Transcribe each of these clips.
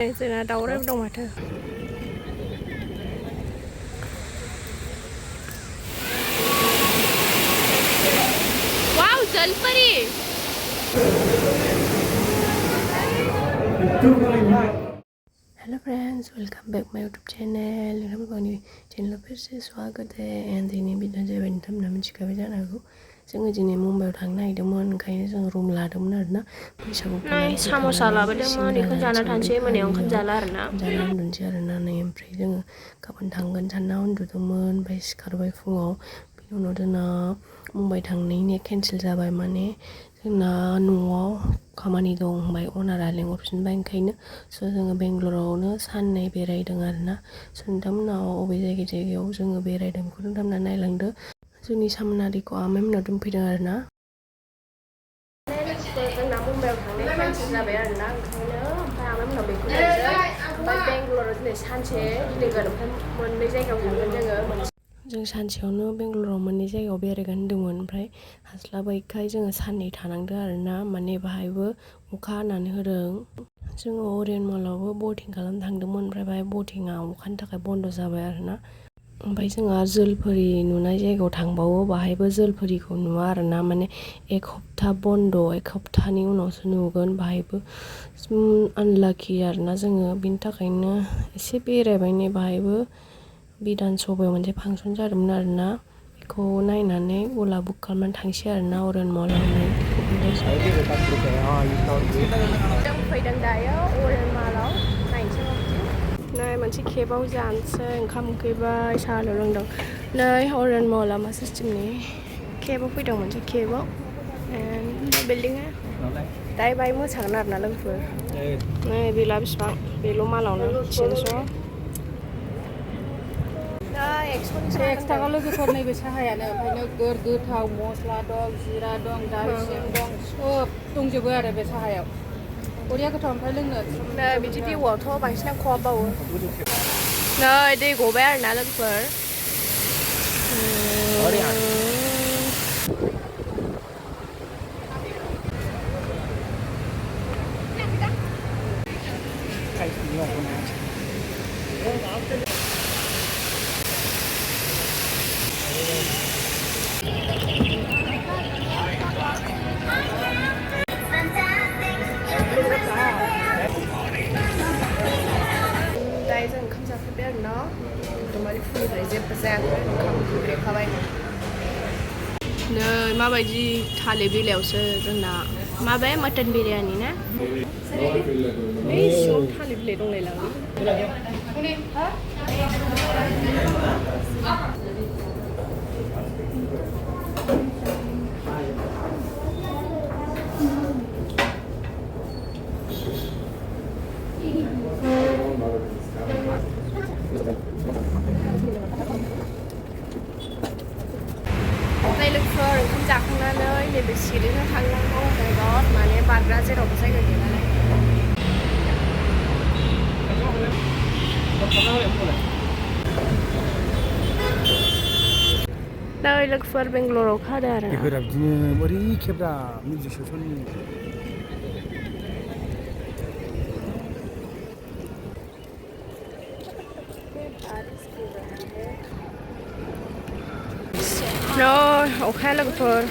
जोंना दाउराइबो दं माथो। वाव जलपरी। हेलो फ्रेंड्स, वेलकम बैक माय यूट्यूब चैनल। नोंथांमोननि चैनल फिर से स्वागत है। एंड दिनै भिडिअ जाबाय नोंथांमोना मिथिखाबाय जानो हागौ जोङो दिनै मुम्बाइआव थांनो नागिरदोंमोन, ओंखायनो जों रुम लादोंमोन आरोना बैसागुखौ साम'सा लाबोदोंमोन, बेखौनो जाना थानोसै, मोनायाव ओंखाम जाला आरोना। जाना उन्दुनोसै आरोना नै। ओमफ्राय जोङो गाबोन थांगोन सानना उन्दुदोंमोन, ओमफ्राय सिखारबाय फुङाव। बिनि उनाव जोंना मुम्बाइ थांनायनि केन्सेल जाबाय, माने जोंना न'आव खामानि दं होनबाय अनारा लेंहरफिनबाय, ओंखायनो जोङो बेंगलरावनो साननै बेरायदों आरोना। नोंथांमोनाव अबे जायगायाव जोङो बेरायदों बेखौ नोंथांमोना नायलांदो। जोंनि सामनारिखौ आमाइमोनाव दोनफैदों आरोना। जोंना मुम्बाइआव थांनाय केन्सेल जाबाय आरोना, ओंखायनो ओमफ्राय आमाइमोनाव बेखौ नायसै। ओमफ्राय बेंगलराव दिनै सानसे गिदिंगोन, ओमफ्राय मोननै जायगायाव थांगोन जोङो। जों सानसेयावनो बेंगलराव मोननै जायगायाव बेरायगोन होन्दोंमोन, ओमफ्राय हास्लाबैखाय जोङो साननै थानांदों आरोना। माने बाहायबो अखा हानानै होदों। जोङो अरियन मलावबो बटिं खालामनो थांदोंमोन, ओमफ्राय बाहाय बटिंआ अखानि थाखाय बन्द जाबाय आरोना। ओमफ्राय जोंहा जोलफोरि नुनाय जायगायाव थांबावो, बाहायबो जोलफोरिखौ नुवा आरोना। माने एक हप्ता बन्द, एक हप्तानि उनावसो नुगोन। बाहायबो आनलाकि आरोना जोङो, बिनि थाखायनो एसे बेरायबाय। नै बाहायबो बिधान सभायाव मोनसे फांसन जादोंमोन आरोना, बेखौ नायनानै अला बुक खालामनानै थांसै आरोना अरियन मलाव। जों फैदों दायो अरियन मलाव, नायनोसै माबायदि। नै मोनसे केबाव जानोसै, ओंखाम उखैबाय, साहा लोंदों। नै अरियन मला मा सिस्टेमनि केबाव फैदों, मोनसे केबाव। बिल्डिंआ दायो बाहाय मोसागोन आरोना लोगोफोर। नै बेला बिसिबां, बेल' मालावनो 300। 1 थाखा लोगोफोर, नैबे साहायानो। ओमफ्राय नोगोर गोथाव, मस्ला दं, जिरा दं, दालसिं दं, सब दंजोबो आरो बे साहायाव। बरिया गोथाव, ओमफ्राय लोंनो नै बिदि दैआवथ' बांसिन खहाबबावो। नै दै गबाय आरोना लोगोफोर। दायो जों ओंखाम जाफैबाय आरोना। एकदमबारे फुंनिफ्राय जेबो जायाखै, ओंखाम उखैब्रेखाबाय। नै माबायदि थालिर बिलाइयावसो जोंना माबे मटन बिरियानि ना? बे सिङाव थालिर बिलाइ दंलायलाङो। लोगोफोर ओंखाम जाखांनानै नैबे सिरिजों थांनांगौ। माने बारग्रा जेरावबो जायगा गैया नालाय। नै लोगोफोर बेंगलराव खादों आरो बिदिनो बोरै खेब्रा मिउजिक सेसननि अखाया लोगोफोर।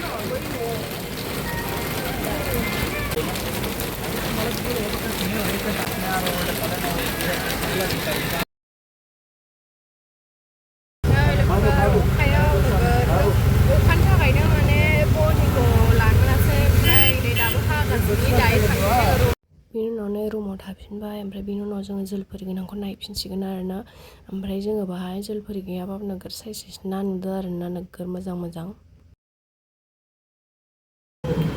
अखानि थाखायनो माने बटिंखौ लांङासै, ओमफ्राय नै दाबो हागासिनो। दायो थांसै। बिनि उनावनो रुमाव थाफिनबाय, ओमफ्राय बिनि उनाव जोङो जोलफोरि गोनांखौ नायफिनसिगोन आरोना। ओमफ्राय जोङो बाहाय जोलफोरि गैयाबाबो नोगोर साइज ना नुदों आरोना, नोगोर मोजां मोजां।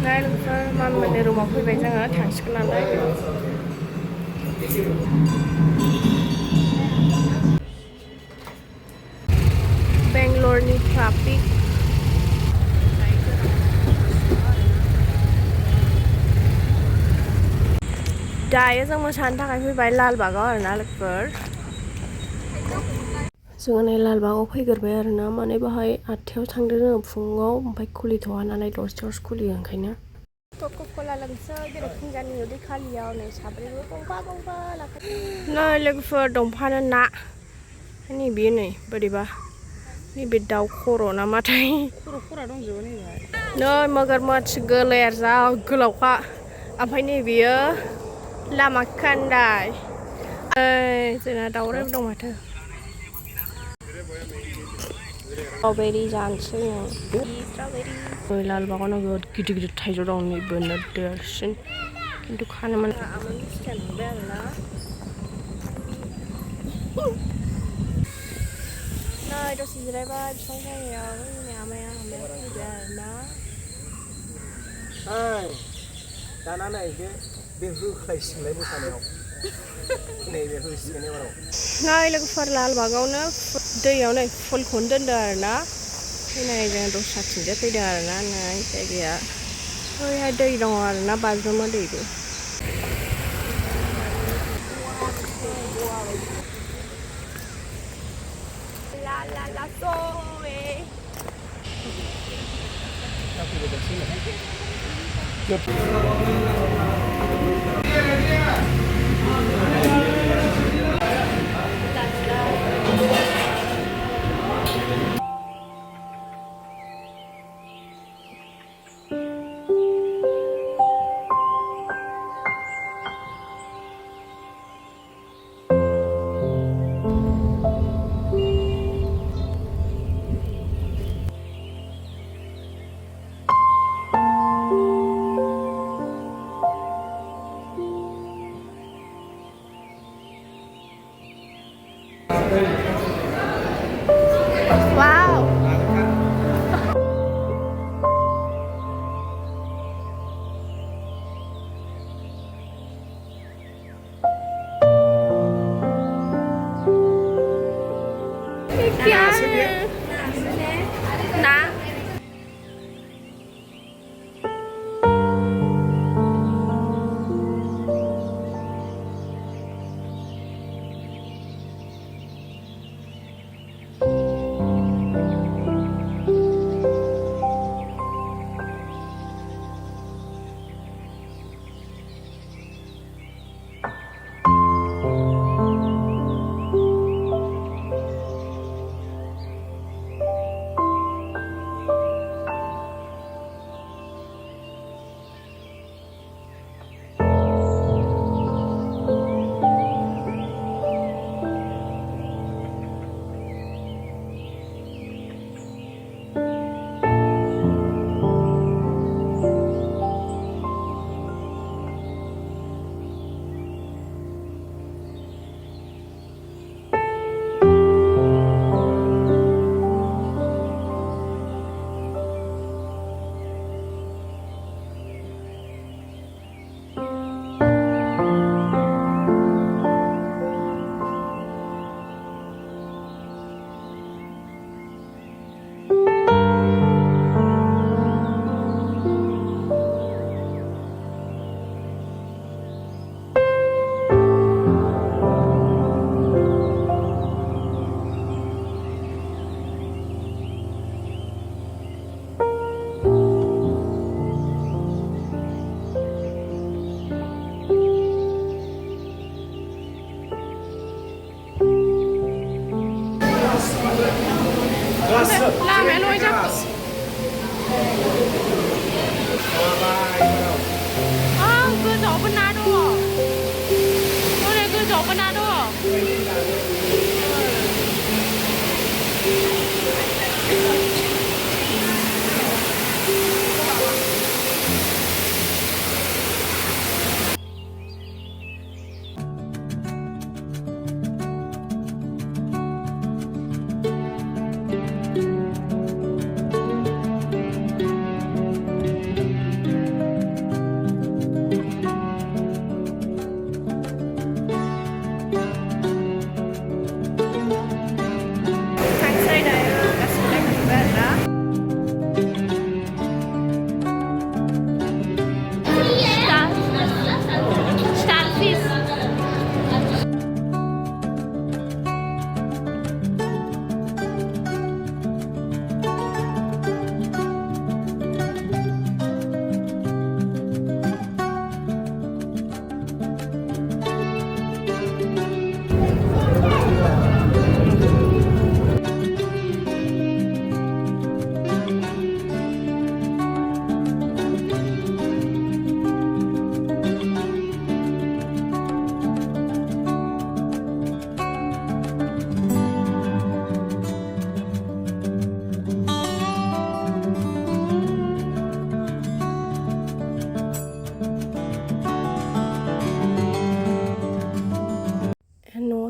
नै लोगोफोर मामिमोननि रुमाव फैबाय, जोङो थांसिगोन नालाय। बेंगलरनि ट्राफिक। दायो जों मोसानो थाखाय फैबाय लालबागाव आरोना लोगोफोर। जोङो नै लालबागाव फैग्रोबाय आरोना, माने बाहाय 8थायाव थांदों जोङो फुङाव, ओमफ्राय खुलिथ'वा नालाय 10थायावसो खुलियो, ओंखायनो। Coca-Cola लोंसै बेलेग फुंजानि उदै खालियाव नै साब्रैबो गंफा लाफायो नै लोगोफोर दं फानो ना नै बेयो नै बोरैबा नैबे दाउ खर' नामाथाय खर'फोरा दंजोबो नैबेहाय नै मगरमच्छ गोलेर जा गोलावखा ओमफ्राय नैबेयो लामा खान्दाय जोंना दाउराइबो दं माथो स्ट्रबेरी जानोसै स्ट्रबेरी लाल बागानाव बिराद गिदिर थाइजौ दं नैबे देरसिन खिन्थु खानो मोना आमाय मिस्टिया नुबाय आरोना नै दसे जिरायबाय बिफां सायायाव नै आमाया फैबाय आरोना दाना नै बे होख्लायसिगोनलाय मोसानायाव नैबे होसिगोन एबाराव नै लोगोफोर लालबागावनो दैयाव नै फुलखौनो दोनदों आरोना नै जों दस्राथिंजाय फैदों आरोना नै जायगाया ओरैहाय दै दङ आरोना बाज्रुमो दैबो la soe wow क्या ना लामाया नय जाखो गोजौआवबो ना दङ ओरै गोजौआवबो ना दङ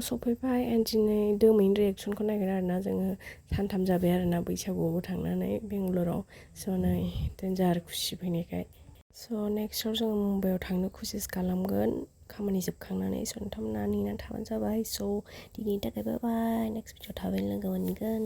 सफैबाय एन्ड दिनै दोमैनि रिएक्सनखौ नायगोन आरोना जोङो सानथाम जाबाय आरोना बैसागुआवबो थांनानै बेंगलराव स' नै देन्जार खुसि फैनायखाय स' नेक्स्टआव जोङो मुम्बाइआव थांनो कसिस खालामगोन खामानि जोबखांनानै स' नोंथांमोना नेनानै थाबानो जाबाय स' दिनैनि थाखाय बाय बाय नेक्स्ट भिडिअ थाबैनो लोगो मोनगोन